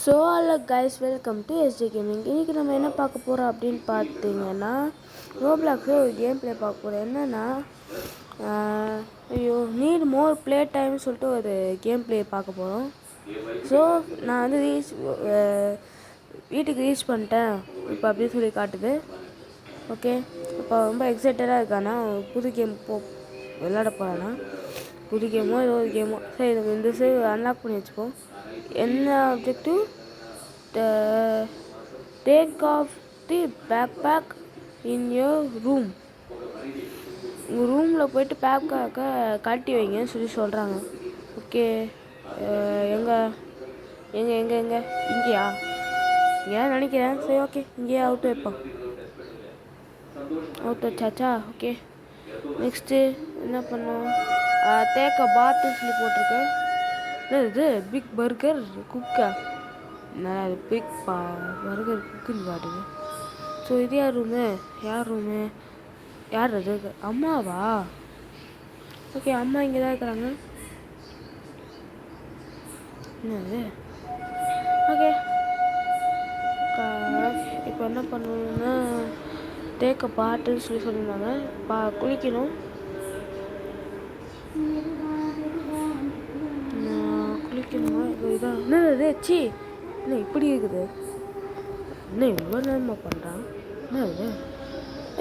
So hello guys, welcome to SJ gaming. இன்றைக்கி நம்ம என்ன பார்க்க போகிறோம் அப்படின்னு பார்த்தீங்கன்னா, ரோப்ளாக்ஸில் ஒரு கேம் ப்ளே பார்க்க போகிறோம். என்னென்னா நீட் மோர் ப்ளே டைம்னு சொல்லிட்டு ஒரு கேம் ப்ளே பார்க்க போகிறோம். ஸோ நான் வந்து வீட்டுக்கு ரீச் பண்ணிட்டேன் இப்போ அப்படின்னு சொல்லி காட்டுது. ஓகே, இப்போ ரொம்ப எக்ஸைட்டடாக இருக்கானா புது கேம் விளையாட போகிறானா. புது கேமோ ஏதோ ஒரு கேமோ, சரி நம்ம இந்த சைடு அன்லாக் பண்ணி வச்சுப்போம். என்ன objective? Take off the backpack in your room. உங்கள் ரூமில் போய்ட்டு பேக்காக கழட்டி வைங்கன்னு சொல்லி சொல்கிறாங்க. ஓகே, எங்கே எங்கே எங்கே எங்கே இங்கேயா? ஏன் நினைக்கிறேன். சரி, ஓகே, இங்கேயே அவுட்டு வைப்போம். அவுட் வச்சாச்சா? ஓகே, நெக்ஸ்ட்டு என்ன பண்ணோம்? தேக்க பாத்துன்னு சொல்லி போட்டிருக்கு. இது பிக் பர்கர் குக்கா? நான் பிக் பர்கர் குக்குன்னு காட்டுது. ஸோ இது யார் ரூமு? யார் அது? அம்மாவா? ஓகே, அம்மா இங்கே தான் இருக்கிறாங்க. என்னது? ஓகே, இப்போ என்ன பண்ணணும்னா தேக்க பாட்டுன்னு சொல்லி சொல்லியிருந்தாங்க. குளிக்கணும். குளிக்கணுமா? இதான் என்னது? சி என்ன இப்படி இருக்குது? என்ன இவ்வளோ நேரமாக பண்ணுறான்? என்ன இது?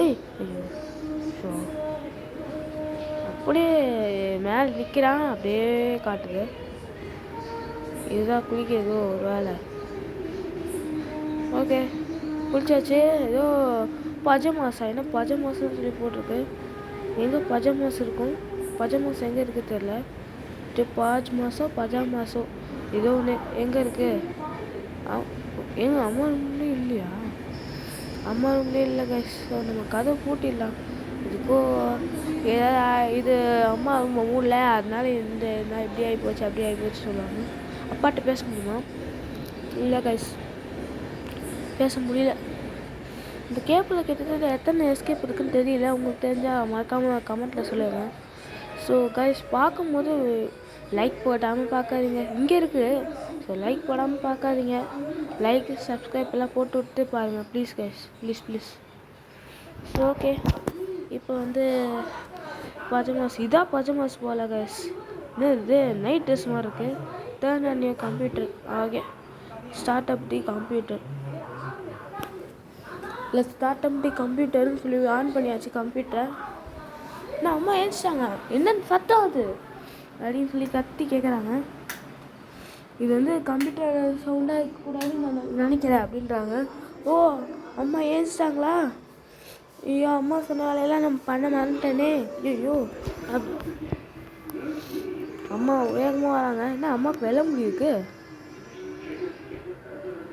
ஐயோ, ஸோ அப்படியே மேலே நிற்கிறான், அப்படியே காட்டுது. இதுதான் குளிக்கிறது ஒரு வேலை. ஓகே, குளிச்சாச்சு. ஏதோ பஜமாசா, என்ன பஜமாசன்னு சொல்லி போட்டிருக்கு. எங்கே பஜமாஸ் இருக்கும்? பஜமாஸ் எங்கே இருக்குது தெரில. பஜாமாசோ ஏதோ ஒன்று எங்கே இருக்குது? எங்கள் அம்மா ரூம்லேயே இல்லையா? அம்மா ரூம்லேயே இல்லை கைஸ். நம்ம கதை பூட்டிடலாம். இதுக்கோ ஏதாவது இது அம்மா ரூம் மூடல, அதனால இந்த இப்படி ஆகிப்போச்சு அப்படி ஆகிப்போச்சு சொல்லுவாங்க. அப்பாட்ட பேச முடியுமா? இல்லை கைஸ், பேச முடியல. இந்த கேப்பில் கிட்டத்தட்ட எத்தனை எஸ்கேப் இருக்குன்னு தெரியல. உங்களுக்கு தெரிஞ்சால் மறக்காமல் கமெண்ட்டில் சொல்லுங்கள். ஸோ கைஸ், பார்க்கும்போது லைக் போடாமல் பார்க்காதீங்க. இங்கே இருக்குது. ஸோ லைக் போடாமல் பார்க்காதீங்க. லைக் சப்ஸ்கிரைப் எல்லாம் போட்டு விட்டு பாருங்கள் please guys, please. So okay, இப்போ வந்து பஜமாஸ், இதான் பஜமாஸ் போல கைஸ். இது நைட் ட்ரெஸ் மாதிரி இருக்குது. Turn on your computer. Okay, start up the computer. இல்லை, ஸ்டார்ட் அப் தி கம்ப்யூட்டர்னு சொல்லி ஆன் பண்ணியாச்சு கம்ப்யூட்டரை. நான் அம்மா ஏஞ்சிட்டாங்க. என்னன்னு சத்தம் அது அப்படின்னு சொல்லி கத்தி கேட்குறாங்க. இது வந்து கம்ப்யூட்டர் சவுண்டாக இருக்கக்கூடாதுன்னு நான் நினைக்கிறேன் அப்படின்றாங்க. ஓ, அம்மா ஏஞ்சிட்டாங்களா? ஐயோ, அம்மா சொன்ன வேலையெல்லாம் நம்ம பண்ண மறந்துட்டேனே. ஐயோ, அம்மா வேகமாக வராங்க. என்ன அம்மாவுக்கு வெள்ள முடியிருக்கு?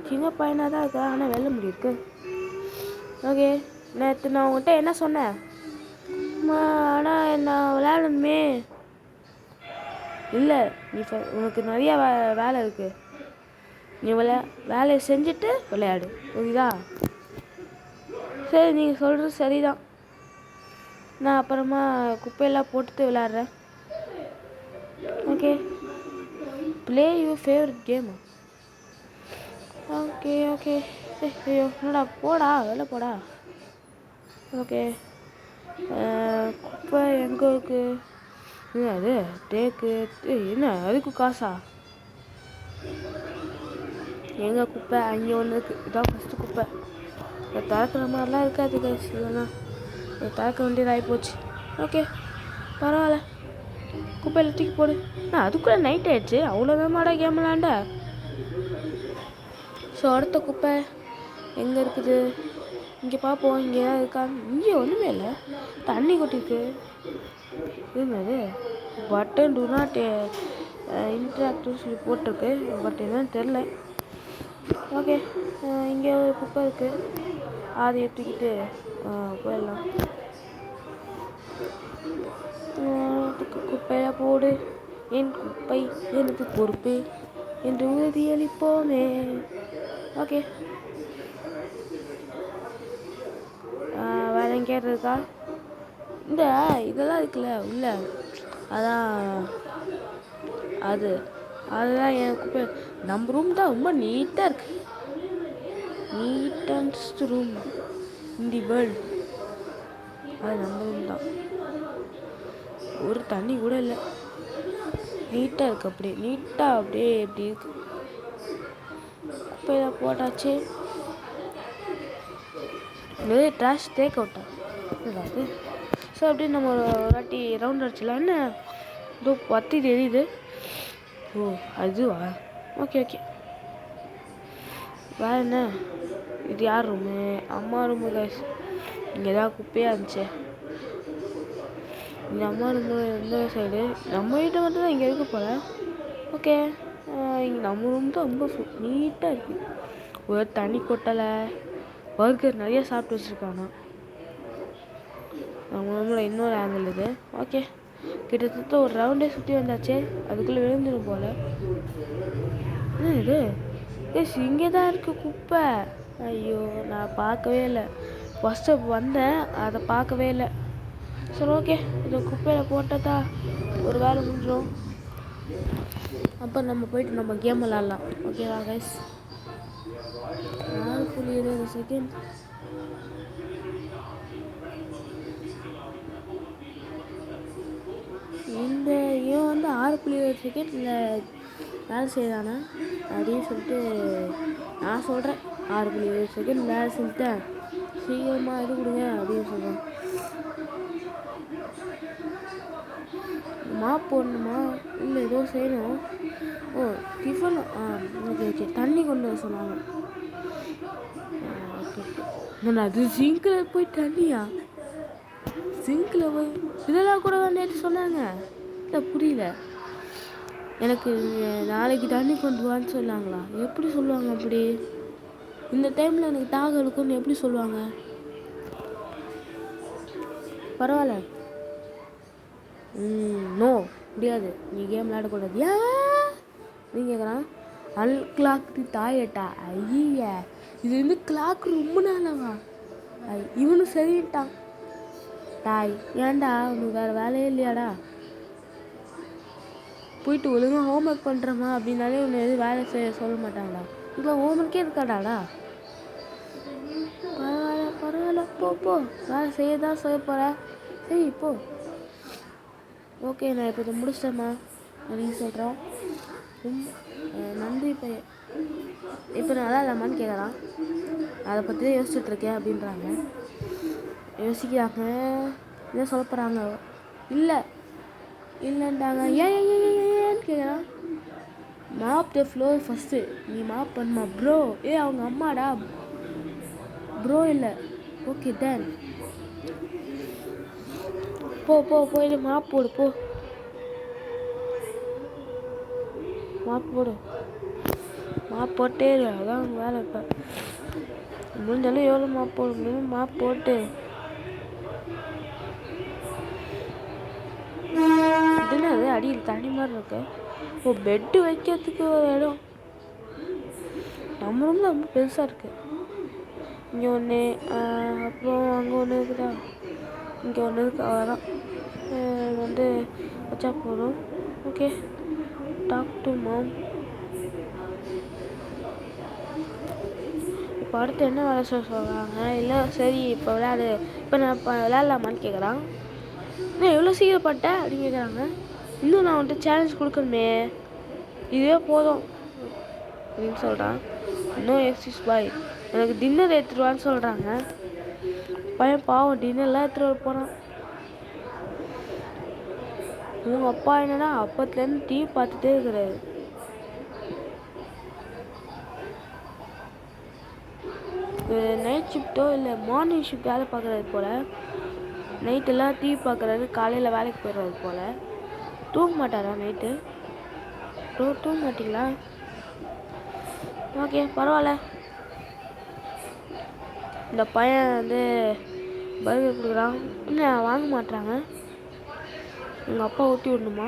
சின்ன பையனாக தான் இருக்கா, ஆனால் வெள்ள முடியிருக்கு. ஓகே, நேற்று நான் உங்கள்கிட்ட என்ன சொன்னேன்? ஆனால் என்ன விளையாடணுமே. இல்லை, நீ உனக்கு நிறையா வேலை இருக்குது. நீ வேலையை செஞ்சுட்டு விளையாடு, புரியுதா? சரி, நீங்கள் சொல்கிறது சரிதான். நான் அப்புறமா குப்பையெல்லாம் போட்டுட்டு விளையாடுறேன். Okay, play your favourite game. Okay, ஐயோ, என்னடா, போடா வெளில போடா. ஓகே, குப்பை எங்கே இருக்கு? அது டேக்கு. என்ன அதுக்கு காசா? எங்கே குப்பை? அங்கே ஒன்று இருக்குது. இதான் ஃபஸ்ட்டு குப்பை. இதை திறக்கிற மாதிரிலாம் இருக்காது கைஸ். இதெல்லாம் திறக்க வேண்டியது ஆகிப்போச்சு. ஓகே, பரவாயில்ல, குப்பையில் தூக்கி போடு. அதுக்குள்ளே நைட் ஆகிடுச்சு. அவ்வளோதான் மாடா கேம் விளாண்ட. ஸோ அடுத்த குப்பை எங்கே இருக்குது? இங்கே பார்ப்போம். இங்கே ஏதாவது இருக்கா? இங்கே ஒன்றுமே இல்லை. தண்ணி கொட்டிருக்கு. என்னது? பட்டன் டு நாட் இன்ட்ராக்டிவ் சொல்லி போட்டிருக்கு. பட் என்னன்னு தெரில. ஓகே, இங்கே ஒரு குப்பை இருக்குது. அதை எடுத்துக்கிட்டு போயிடலாம். குப்பையில் போடு. என் குப்பை எனக்கு பொறுப்பு என்று உறுதியளிப்போமே. ஓகே, வேற எங்கேயாவது இருக்கா? இதெல்லாம் இருக்குல்ல உள்ள, அதான் அது அதுதான் என் குப்பை. நம்ம ரூம் தான் ரொம்ப நீட்டாக இருக்கு. நீட்டஸ்ட் ரூம் இன் தி வேர்ல்ட். அது நம்ம ரூம் தான். ஒரு தண்ணி கூட இல்லை. நீட்டாக இருக்குது. அப்படியே நீட்டாக அப்படியே எப்படி இருக்கு. குப்பையில் போட்டாச்சு. நிறைய ட்ராஷ் டேக் அவுட்டா அது. ஸோ அப்படியே நம்ம ஒரு வாட்டி ரவுண்ட் அடிச்சிடலாம். என்ன இதோ பற்றி தெரியுது. ஓ அதுவா? Okay okay. வேறு என்ன? இது யார் ரூமு? அம்மா ரூமு கைஸ். இங்கே ஏதாவது குப்பையாக இருந்துச்சு. இந்த அம்மா ரூமு எந்த சைடு? நம்ம வீட்டை மட்டும் தான் இங்கே இருக்க போகிறேன். ஓகே. இங்கே நம்ம ரூம் தான் ரொம்ப நீட்டாக இருக்குது. ஒரு தண்ணி கொட்டலை. பர்கர் நிறைய சாப்பிட்டு வச்சுருக்காங்க. நம்ம ரூமில் இன்னொரு ஆங்கிள் இது. ஓகே, கிட்டத்தட்ட ஒரு ரவுண்டே சுற்றி வந்தாச்சே. அதுக்குள்ளே விழுந்துடும் போல். என்ன இது? எஸ் இங்கே தான் இருக்குது குப்பை. ஐயோ, நான் பார்க்கவே இல்லை. ஃபஸ்ட்டு வந்தேன், அதை பார்க்கவே இல்லை. சரி ஓகே, இதை குப்பையில் போட்டதா ஒரு வேலை முடிஞ்சிடும். அப்போ நம்ம போயிட்டு நம்ம கேம் விளாட்லாம். ஓகேவா கைஸ்? 4.20 செகண்ட். இந்த இவன் வந்து 6.20 செகண்டில் வேலை செய்தானே அப்படின்னு சொல்லிட்டு நான் சொல்கிறேன். 6.20 செகண்ட் வேலை செஞ்சுட்டேன், சீக்கிரமாக இது கொடுங்க அப்படின்னு சொல்கிறேன். மாப் போடணுமா? இல்லை ஏதோ செய்யணும். ஓ டிஃபன். Okay okay. தண்ணி கொண்டு வர சொன்னாங்க. Okay okay. அது சிங்கில் போய் தண்ணியா? சிங்கில் போய் இதெல்லாம் கூட நேற்று சொன்னாங்க. இல்லை புரியல எனக்கு. நாளைக்கு தண்ணி கொண்டு வான்னு சொன்னாங்களா? எப்படி சொல்லுவாங்க அப்படி? இந்த டைமில் எனக்கு தாகம் இருக்குன்னு எப்படி சொல்லுவாங்க? பரவாயில்ல. நோ முடியாது, நீ கேம் விளையாடக்கூடாது. ஏன் நீ கேட்குறான்? அன்கிளாக்டு தாயட்டா. ஐய, இது வந்து கிளாக் ரொம்ப நாளாவா? இவனு சரிட்டான். டாய் ஏன்டா உனக்கு வேறு வேலையே இல்லையாடா? போயிட்டு ஒழுங்காக ஹோம்ஒர்க் பண்ணுறமா அப்படின்னாலே உன்னை எதுவும் வேலை செய்ய சொல்ல மாட்டாங்களா? இல்லை ஹோம்ஒர்க்கே இருக்காடாடா. பரவாயில்ல பரவாயில்ல, போ போ, வேலை செய்ய தான் செய்ய போகிறேன். சரி போ. ஓகே, நான் இப்போ இதை முடிச்சிட்டேம்மா அப்படின்னு சொல்கிறேன். நன்றி பையன். இப்போ நல்லா இல்லாமான்னு கேட்குறான். அதை பற்றி தான் யோசிச்சுட்ருக்கேன் அப்படின்றாங்க. யோசிக்கிறாங்க. என்ன சொல்ல போகிறாங்க? இல்லை இல்லைன்ட்டாங்க. ஏன்னு கேட்குறான். Mop the floor first. நீ மாப் பண்ணுமா ப்ரோ? அவங்க அம்மாடா ப்ரோ. இல்லை ஓகே டன். போ போ போயிட்டு மாப் போடு. போ மாப் போடு. மாப் போட்டே இரு, அதான் வேலை. இப்போ முடிஞ்சாலும் எவ்வளோ மாப் போட முடியும் மாப் போட்டு. இதுன்னு அது அடியில் தண்ணி மாதிரி இருக்கு. ஓ பெட்டு வைக்கிறதுக்கு ஒரு இடம். நம்ம ரூம் ரொம்ப பெருசாக இருக்குது. இங்கே ஒன்று, அப்புறம் அங்கே ஒன்று இருக்குதா, இங்கே ஒன்று இருக்குது. அவ்வளோதான். வந்து வச்சா போதும். Okay, talk to mom. இப்போ அடுத்து என்ன வேலை சொல்கிறாங்க? இல்லை சரி இப்போ விளையாடு. இப்போ நான் இப்போ விளையாடலாமான்னு கேட்குறான். என்ன எவ்வளோ சீக்கிரப்பட்டேன் அப்படின்னு கேட்குறாங்க. இன்னும் நான் வந்துட்டு சேலஞ்ச் கொடுக்கணுமே, இதுவே போதும் அப்படின்னு சொல்கிறான். இன்னும் எக்ஸிஸ் பாய், எனக்கு டின்னர் எடுத்துருவான்னு சொல்கிறாங்க. பையன் பாவம் டின்னர்லாம் எடுத்துகிட்டு போகிறான். உங்கள் அப்பா என்னன்னா அப்பத்துலேருந்து டிவி பார்த்துட்டே இருக்கிறாரு. நைட் ஷிஃப்ட்டோ இல்லை மார்னிங் ஷிஃப்ட் வேலை பார்க்குறது போல். நைட்டெல்லாம் டிவி பார்க்குறாரு, காலையில் வேலைக்கு போயிடுறாரு போல். தூங்க மாட்டாரா நைட்டு? தூங்க மாட்டிங்களா? ஓகே பரவாயில்ல. இந்த பையன் வந்து பர்கர் கொடுக்குறான். இன்னும் வாங்க மாட்டாங்க. எங்கள் அப்பா ஊற்றி விடணுமா?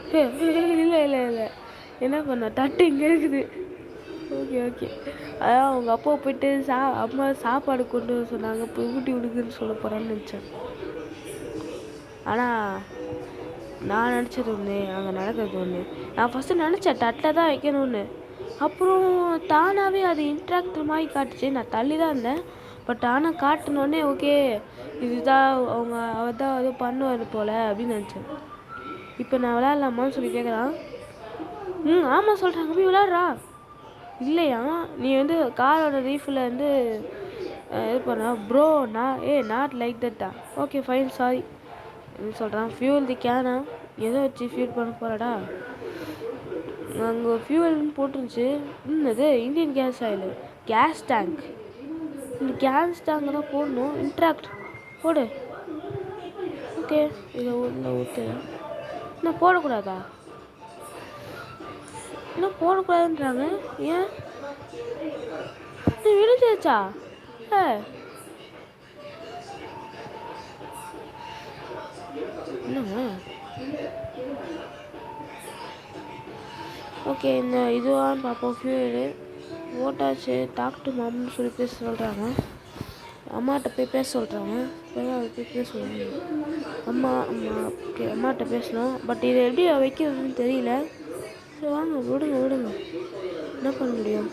இல்லை இல்லை இல்லை, என்ன பண்ண, தட்டு இங்கே இருக்குது. Okay okay. அதான் அவங்க அப்பா போயிட்டு அம்மா சாப்பாடு கொண்டு வர சொன்னாங்க, போய் ஊட்டி விடுக்குன்னு சொல்ல போகிறான்னு நினச்சேன். ஆனால் நான் நினச்சது ஒன்று, அங்கே நடக்கிறது ஒன்று. நான் ஃபஸ்ட்டு நினச்சேன் தட்டில் தான் வைக்கணும்னு. அப்புறம் தானாகவே அது இன்ட்ராக்டர் மாதிரி காட்டுச்சு. நான் தள்ளி தான் இருந்தேன். பட் ஆனால் காட்டினோடனே ஓகே இதுதான் அவர் தான் அது பண்ணுவார் போல் அப்படின்னு நினச்சேன். இப்போ நான் விளையாடலாமான்னு சொல்லி கேட்குறான். ஆமாம் சொல்கிறாங்க. போய் விளையாடுறா. இல்லையா நீ வந்து காரோட ரீஃபில் வந்து இது பண்ணா ப்ரோ நாட் லைக் தட்டா. ஓகே ஃபைன் சாரி அப்படின்னு சொல்கிறான். ஃபியூல் தி கேனா எதை வச்சு ஃபியூல் பண்ண போகிறாடா. அங்கே ஃபியூவல்னு போட்டுருந்துச்சு. அது Indian case oil case tank. இந்த கேஸ் டேங்க் தான் போடணும். இன்ட்ராக்ட் போடு. ஓகே இதை உள்ள ஊற்று. இன்னும் போடக்கூடாதா? இன்னும் போடக்கூடாதுன்றாங்க. ஏன் விழுந்துச்சா? என்னங்க ஓகே இந்த இதுவான்னு பார்ப்போம். ஃபியூவலு ஓட்டாச்சு. டாக்டு மாம்னு சொல்லி பேச சொல்கிறாங்க. அம்மாட்ட போய் பேச சொல்கிறாங்க. போய் பேச சொல்லுவாங்க. அம்மா ஓகே அம்மாட்ட பேசணும். பட் இதை எப்படி வைக்கிறதுன்னு தெரியல. சரி வாங்க விடுங்க என்ன பண்ண முடியும்.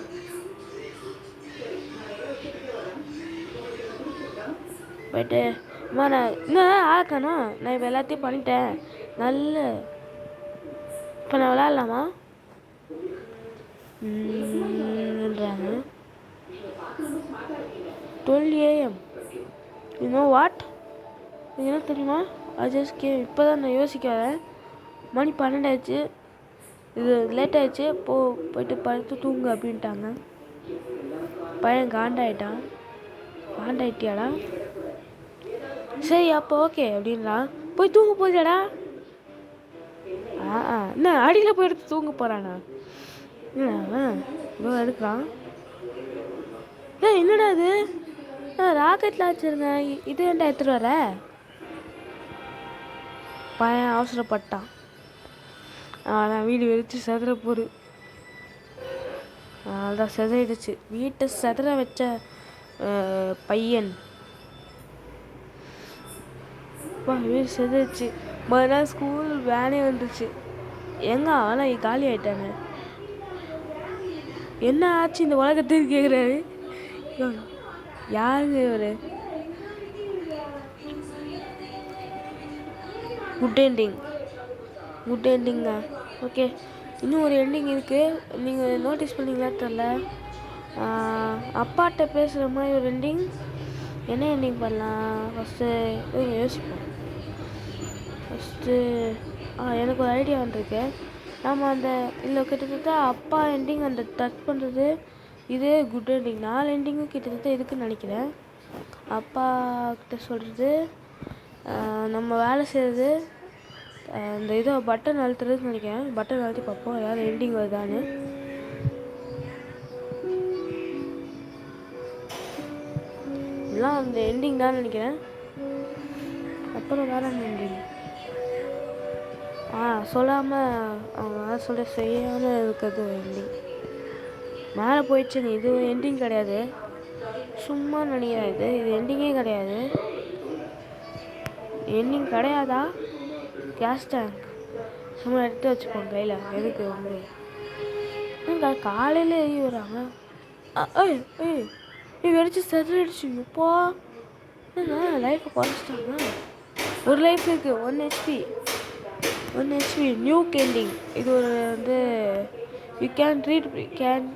போயிட்டு அம்மா நான் இன்னும் ஆக்கணும். நான் இப்போ எல்லாத்தையும் பண்ணிட்டேன். நல்ல இப்போ நான் விளையாடலாமா ன்றாங்க. 12 AM இன்னும் வாட் என்ன தெரியுமா? அஜஸ்கே இப்போ தான் நான் யோசிக்க வரேன். மணி 12 ஆயிடுச்சு. இது லேட் ஆயிடுச்சு. போயிட்டு படுத்து தூங்கு அப்படின்ட்டாங்க. பையன் காண்டாயிட்டியாடா? சரி அப்போ ஓகே அப்படின்றான். போய் தூங்க போதியாடா? என்ன அடியில் போய் எடுத்து தூங்க போகிறானா? இவ்வளோ எடுக்கிறான். என்னடா இது ராக்கெட்டில் வச்சுருந்தேன். இது ஏன்டா எடுத்துகிட்டு வர? பையன் அவசரப்பட்டான். நான் வீடு வெடிச்சு செதற போகுது. அதான் செதறிடுச்சு. வீட்டை செதற வச்ச பையன் வீடு செதறிச்சு. மறுநாள் ஸ்கூல் வேனே வந்துச்சு. ஆனால் காலி ஆகிட்டாங்க. என்ன ஆச்சு இந்த உலகத்துக்கு கேட்குறாரு. யாருங்க இவர்? குட் எண்டிங்கா? ஓகே இன்னும் ஒரு எண்டிங் இருக்குது. நீங்கள் நோட்டீஸ் பண்ணிங்களா தெரில. அப்பாட்ட பேசுகிற மாதிரி ஒரு எண்டிங். என்ன எண்டிங் பண்ணலாம் ஃபஸ்ட்டு யோசிப்போம். ஃபஸ்ட்டு எனக்கு ஒரு ஐடியா வந்துருக்கு. நம்ம அந்த இல்லை கிட்டத்தட்ட அப்பா எண்டிங் அந்த டச் பண்ணுறது இது குட் எண்டிங். 4 எண்டிங்கும் கிட்டத்தட்ட இருக்குன்னு நினைக்கிறேன். அப்பா கிட்ட சொல்கிறது, நம்ம வேலை செய்கிறது, இந்த இதை பட்டன் அழுத்துறதுன்னு நினைக்கிறேன். பட்டன் அழுத்தி பார்ப்போம் ஏதாவது எண்டிங் வருதான்னு. இதெல்லாம் அந்த எண்டிங் தான் நினைக்கிறேன். அப்புறம் வேற என்ன எண்டிங்? சொல்லாமல் அவங்க சொல்ல செய்யாமல் இருக்கிறது எண்டிங். மேலே போயிடுச்சு. இது எண்டிங் கிடையாது, சும்மா நினைக்கிறேன். இது எண்டிங்கே கிடையாது. எண்டிங் கிடையாதா? கேஸ் டேங்க் சும்மா எடுத்து வச்சுப்போம் கையில். எதுக்கு வந்து காலையில் எரிய வராங்க. வெடிச்சு செதறிடுச்சு. இப்போ லைஃப்பை குறைச்சிட்டாங்க. ஒரு லைஃப் இருக்குது. 1 HP நியூக் எண்டிங். இது ஒரு வந்து you can read you can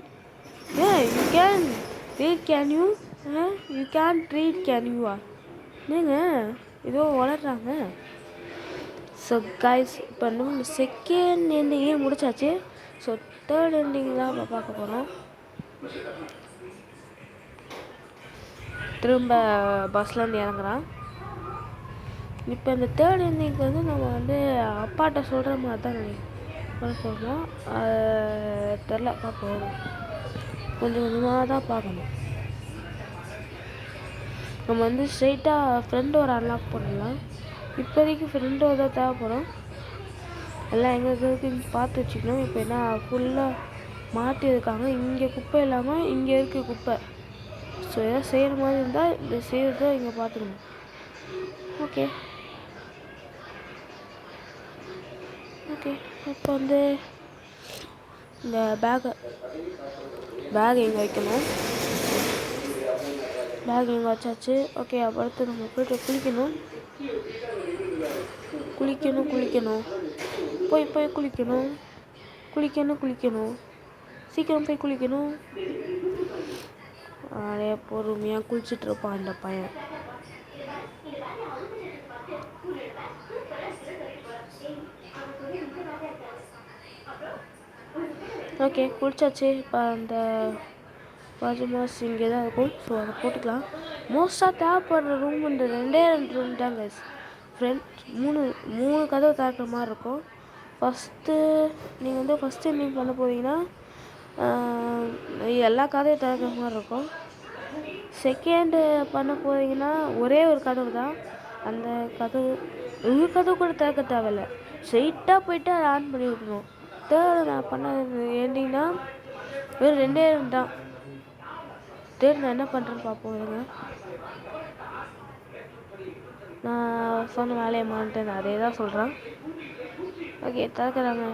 read can யூவா நீங்கள் ஏதோ வளர்றாங்க. ஸோ கைஸ் இப்போ நம்ம செகண்ட் எண்டிங்கே முடிச்சாச்சு. ஸோ தேர்ட் எண்டிங் தான் நம்ம பார்க்க போகிறோம். திரும்ப பஸ்லேருந்து இறங்குறான். இப்போ இந்த தேர்ட் எண்டிங்க்கு வந்து நம்ம வந்து அப்பாட்ட சொல்கிற மாதிரி தான் பண்ண போகிறோம். தெரில பார்ப்போம். கொஞ்சம் கொஞ்சமாக தான் பார்க்கணும். நம்ம வந்து ஸ்ட்ரெயிட்டாக ஃப்ரெண்டு ஒரு அன்லாக் பண்ணலாம். இப்போதைக்கு ஃப்ரெண்டு தான் தேவைப்படும். எல்லாம் எங்கே இருக்குன்னு பார்த்து வச்சுக்கணும். இப்போ என்ன ஃபுல்லாக மாற்றிருக்காங்க. இங்கே குப்பை இல்லாமல் இங்கே இருக்குது குப்பை. ஸோ எதாவது செய்கிற மாதிரி இருந்தால் இந்த செய்கிறத இங்கே பார்த்துக்கணும். ஓகே இப்போ வந்து இந்த பேக் எங்கே வைக்கணும்? பேக் எங்கே வச்சாச்சு. ஓகே, அடுத்து நம்ம போய்ட்டு குளிக்கணும். போய் குளிக்கணும். சீக்கிரம் போய் குளிக்கணும். நிறைய பொறுமையாக குளிச்சுட்டு இருப்பான் இந்த பையன். ஓகே, குளிச்சாச்சு. இப்போ அந்த பாஜமாஸ் இங்கே தான் இருக்கும். ஸோ அதை போட்டுக்கலாம். மோஸ்ட்டாக தேவைப்படுற ரூம் இந்த 2 ரூம் தான் கைஸ். மூணு கதவு திறக்கிற மாதிரி இருக்கும். நீங்கள் ஃபஸ்ட்டு நீங்கள் பண்ண போகிறீங்கன்னா எல்லா கதவையும் திறக்கிற மாதிரி இருக்கும். செகண்டு பண்ண போகிறீங்கன்னா ஒரே ஒரு கதவு தான். அந்த கதவு கூட திறக்க தேவையில்லை. ஸ்ட்ரெயிட்டாக போயிட்டு அதை ஆன் பண்ணி விடணும். தேர்டு நான் பண்ணது ஏண்டிங்கன்னா வெறும் 2 தான். தேர்ட் நான் என்ன பண்ணுறேன்னு பார்ப்போங்க. நான் சொன்ன வேலையை மாட்டேன், அதே தான் சொல்கிறேன். ஓகே, திறக்கிறாங்க.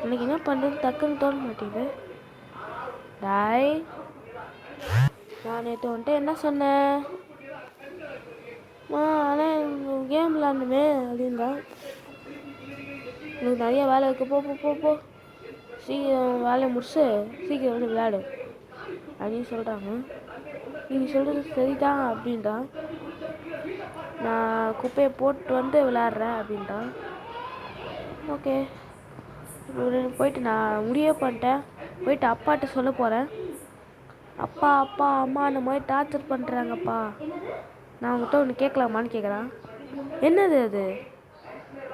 எனக்கு என்ன பண்ணுறது டக்குன்னு தோண மாட்டேங்குது. டாய், நான் நேற்று வந்துட்டு என்ன சொன்னேன்? ஆனால் கேம் விளாடணுமே அப்படின்தான். எனக்கு நிறைய வேலை இருக்குது. போ சீக்கிரம் வேலையை முடிச்சு சீக்கிரம் வந்து விளையாடு அப்படின்னு சொல்கிறாங்க. நீங்கள் சொல்கிறது சரிதான் அப்படின்றான். நான் குப்பையை போட்டு வந்து விளையாடுறேன் அப்படின்றான். ஓகே, போயிட்டு நான் முடிவே பண்ணிட்டேன். போயிட்டு அப்பாட்ட சொல்ல போகிறேன். அப்பா அம்மா அந்த மாதிரி டார்ச்சர் பண்ணுறாங்கப்பா, நான் அவங்ககிட்ட ஒன்று கேட்கலாமான்னு கேட்குறான். என்னது அது?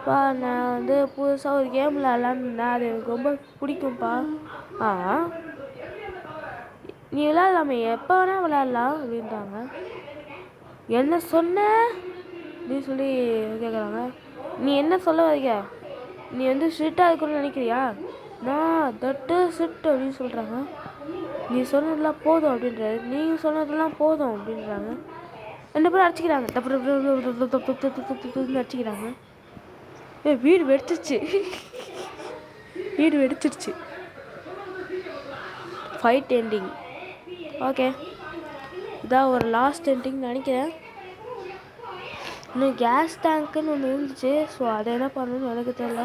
பா, நான் புதுசாக ஒரு கேம் விளாட்லான்னு, அது எனக்கு ரொம்ப பிடிக்கும்ப்பா. நீ விளாட்லாமே, எப்போ வேணால் விளாட்லாம் அப்படின்றாங்க. என்ன சொன்ன அப்படின்னு சொல்லி கேட்குறாங்க. நீ என்ன சொல்ல வரீங்க? நீ ஸ்ட்ரிக்டாக இருக்கணும்னு நினைக்கிறியா? நான் தட்டு ஸ்ட்ரிக்ட் அப்படின்னு சொல்கிறாங்க. நீ சொன்னதெல்லாம் போதும் அப்படின்றாரு. நீங்கள் சொன்னதெல்லாம் போதும் அப்படின்றாங்க. 2 பேரும் அடிச்சிக்கிறாங்க. அடிச்சிக்கிறாங்க. வீடு வெடிச்சிருச்சு. Fight ending. ஓகே, இதான் ஒரு லாஸ்ட் எண்டிங் நினைக்கிறேன். இன்னும் கேஸ் டேங்க்குன்னு ஒன்று இருந்துச்சு. ஸோ அதை என்ன பண்ணணும்னு எனக்கு தெரியல.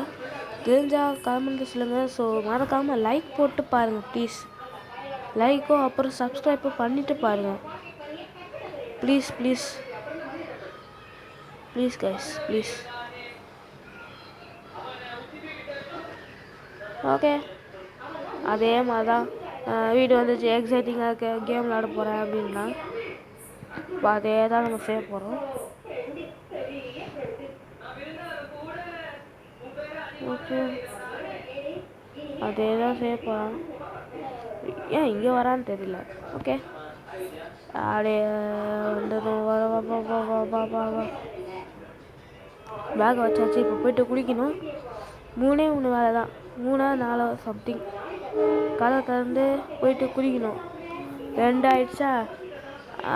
தெரிஞ்சால் கமெண்ட்டில் சொல்லுங்கள். ஸோ மறக்காமல் லைக் போட்டு பாருங்கள் ப்ளீஸ். லைக்கும் அப்புறம் சப்ஸ்கிரைப்பும் பண்ணிவிட்டு பாருங்கள் ப்ளீஸ் கைஸ், ப்ளீஸ். ஓகே, அதே மாதிரி தான் வீடு வந்துச்சு. எக்ஸைட்டிங்காக இருக்கு, கேம் விளாட போகிறேன் அப்படின்னா. இப்போ அதே தான் நம்ம செய்ய போகிறோம். ஓகே, அதே தான் செய்ய போகிறோம். ஏன் இங்கே வரான்னு தெரியல. ஓகே, அப்படியே பேக்கை வச்சாச்சு. இப்போ போய்ட்டு குளிக்கணும். 3 வேலை தான், 3-4 சம்திங். கதை திறந்து போயிட்டு குளிக்கணும். 2 ஆயிடுச்சா?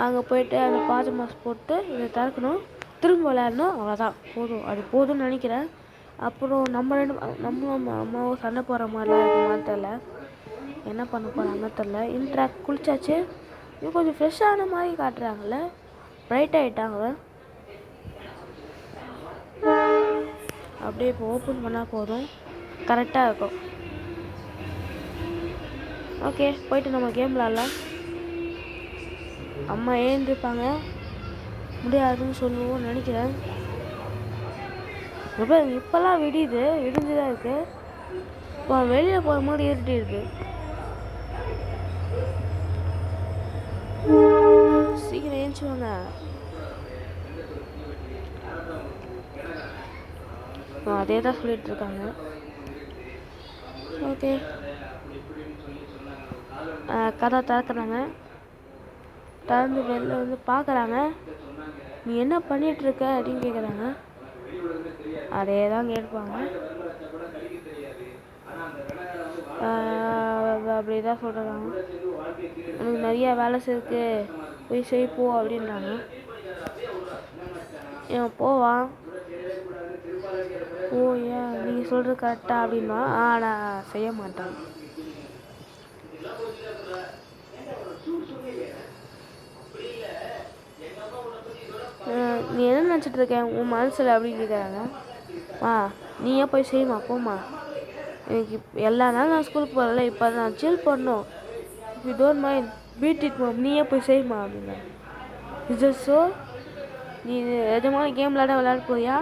அங்கே போயிட்டு அந்த பாஜமாஸ் போட்டு இதை திறக்கணும், திரும்ப விளையாடணும். அவ்வளோதான், அது போதும்னு நினைக்கிறேன். அப்புறம் நம்ம அம்மாவும் சண்டை போடுற மாதிரிலாம் இருக்குமான்னு தெரில, என்ன பண்ண போகிறாங்கன்னு தெரில. இன்ட்ராக்ட் குளிச்சாச்சு. இன்னும் கொஞ்சம் ஃப்ரெஷ்ஷான மாதிரி காட்டுறாங்கல்ல, ப்ரைட் ஆகிட்டாங்க. அப்படியே இப்போ ஓப்பன் பண்ணால் போதும், கரெக்டாக இருக்கும். ஓகே, போயிட்டு நம்ம கேம் விளாட்லாம். அம்மா ஏந்திருப்பாங்க, முடியாதுன்னு சொல்லுவோம்னு நினைக்கிறேன். இப்போல்லாம் விடிஞ்சுதான் இருக்குது. இப்போ வெளியில் போகிற மாதிரி இருட்டிடுது. சீக்கிரம் ஏஞ்சுவாங்க. அதே தான் சொல்லிட்டு இருக்காங்க. ஓகே, கதை திறக்கிறாங்க. திறந்து வெளில பார்க்குறாங்க. நீ என்ன பண்ணிகிட்ருக்க அப்படின்னு கேட்குறாங்க. அதே தான் கேட்பாங்க. அப்படி தான் சொல்கிறாங்க. எனக்கு நிறையா வேலை இருக்கு, போய் செய்ப்போ அப்படின்றாங்க. இவன் போவான். ஓ ஏன் நீங்கள் சொல்கிறது கரெக்டாக அப்படின்னா நான் செய்ய மாட்டேன். நீ என்ன நினச்சிட்டு இருக்க உன் மனசில் அப்படின்னு கேட்குறாங்க. நீயே போய் செய்யுமா போம்மா, எனக்கு எல்லா நாளும் நான் ஸ்கூலுக்கு போகிறல, இப்போ நான் சில் பண்ணோம், if you don't mind beat it mom, நீயே போய் செய்யுமா அப்படின்னா. இது ஸோ நீ எஜமான கேம் விளையாட போறியா,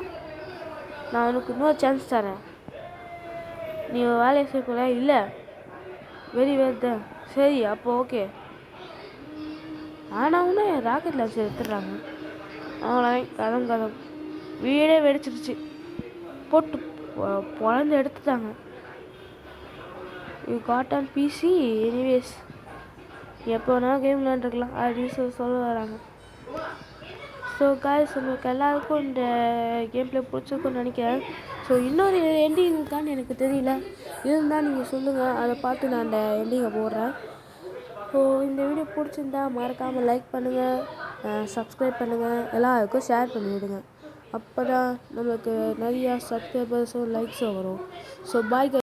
நான் உனக்கு இன்னொரு சான்ஸ் தரேன், நீ வேலையை செய்ய போறியா, இல்லை வெரி வெல் தான், சரி அப்போ ஓகே. ஆனால் ஒன்று ராக்கெட் லான்ச்சர் எடுத்துடுறாங்க. அவங்களாம் கதம் வீடே வெடிச்சிருச்சு, போட்டு பொழந்து எடுத்துட்டாங்க. You got on PC anyways, எப்போ வேணாலும் கேம் விளையாண்டுருக்கலாம் அப்படின்னு சொல்ல வராங்க. ஸோ காய்ஸ், உங்களுக்கு எல்லாருக்கும் இந்த கேம் பிளே பிடிச்சிருக்குன்னு நினைக்கிறேன். ஸோ இன்னொரு எண்டிங் இருக்கான்னு எனக்கு தெரியல, இருந்தால் நீங்கள் சொல்லுங்கள், அதை பார்த்து நான் அந்த எண்டிங்கை போடுறேன். ஸோ இந்த வீடியோ பிடிச்சிருந்தா மறக்காமல் லைக் பண்ணுங்கள், சப்ஸ்கிரைப் பண்ணுங்கள், எல்லாருக்கும் ஷேர் பண்ணிவிடுங்க. அப்போ தான் நம்மளுக்கு நிறையா சப்ஸ்கிரைபர்ஸும் லைக்ஸும் வரும். So bye.